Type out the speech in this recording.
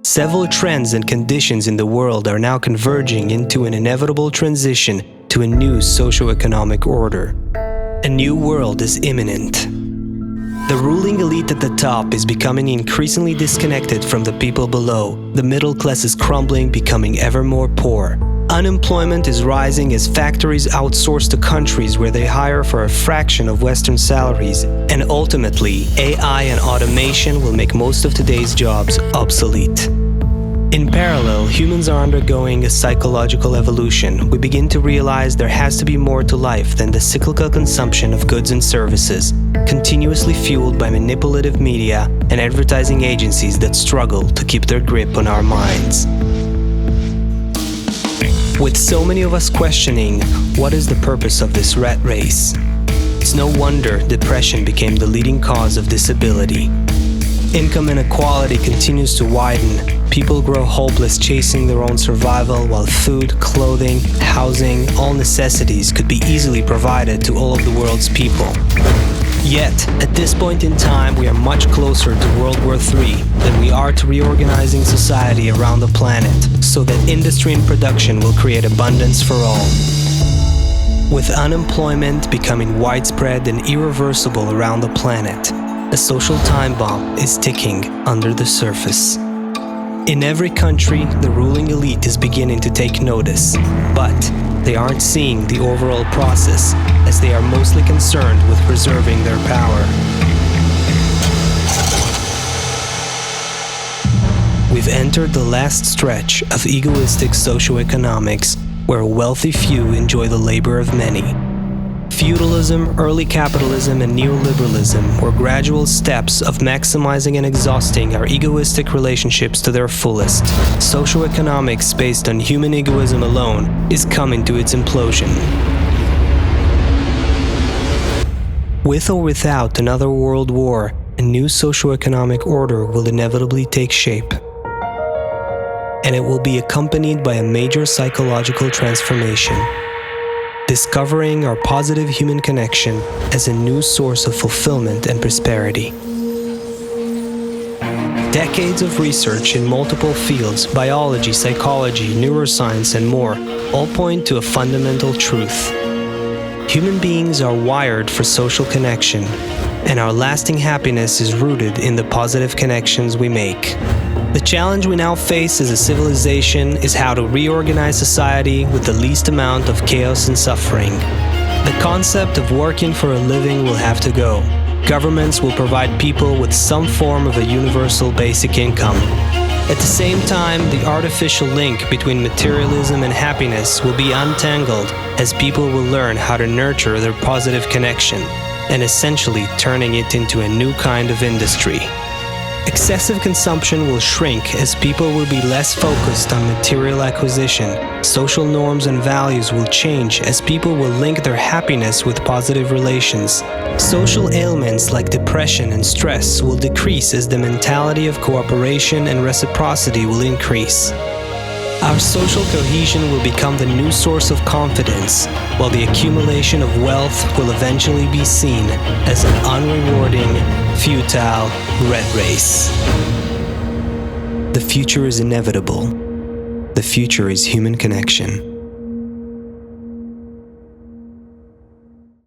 Several trends and conditions in the world are now converging into an inevitable transition to a new socioeconomic order. A new world is imminent. The ruling elite at the top is becoming increasingly disconnected from the people below. The middle class is crumbling, becoming ever more poor. Unemployment is rising as factories outsource to countries where they hire for a fraction of Western salaries. And ultimately, AI and automation will make most of today's jobs obsolete. In parallel, humans are undergoing a psychological evolution. We begin to realize there has to be more to life than the cyclical consumption of goods and services, continuously fueled by manipulative media and advertising agencies that struggle to keep their grip on our minds. With so many of us questioning, what is the purpose of this rat race? It's no wonder depression became the leading cause of disability. Income inequality continues to widen. People grow hopeless chasing their own survival while food, clothing, housing, all necessities could be easily provided to all of the world's people. Yet, at this point in time, we are much closer to World War III than we are to reorganizing society around the planet so that industry and production will create abundance for all. With unemployment becoming widespread and irreversible around the planet, a social time bomb is ticking under the surface. In every country, the ruling elite is beginning to take notice, but they aren't seeing the overall process as they are mostly concerned with preserving their power. We've entered the last stretch of egoistic socioeconomics, where a wealthy few enjoy the labor of many. Feudalism, early capitalism, and neoliberalism were gradual steps of maximizing and exhausting our egoistic relationships to their fullest. Socioeconomics based on human egoism alone is coming to its implosion. With or without another world war, a new socioeconomic order will inevitably take shape. And it will be accompanied by a major psychological transformation. Discovering our positive human connection as a new source of fulfillment and prosperity. Decades of research in multiple fields, biology, psychology, neuroscience, and more, all point to a fundamental truth. Human beings are wired for social connection, and our lasting happiness is rooted in the positive connections we make. The challenge we now face as a civilization is how to reorganize society with the least amount of chaos and suffering. The concept of working for a living will have to go. Governments will provide people with some form of a universal basic income. At the same time, the artificial link between materialism and happiness will be untangled as people will learn how to nurture their positive connection, and essentially turning it into a new kind of industry. Excessive consumption will shrink as people will be less focused on material acquisition. Social norms and values will change as people will link their happiness with positive relations. Social ailments like depression and stress will decrease as the mentality of cooperation and reciprocity will increase. Our social cohesion will become the new source of confidence, while the accumulation of wealth will eventually be seen as an unrewarding, futile rat race. The future is inevitable. The future is human connection.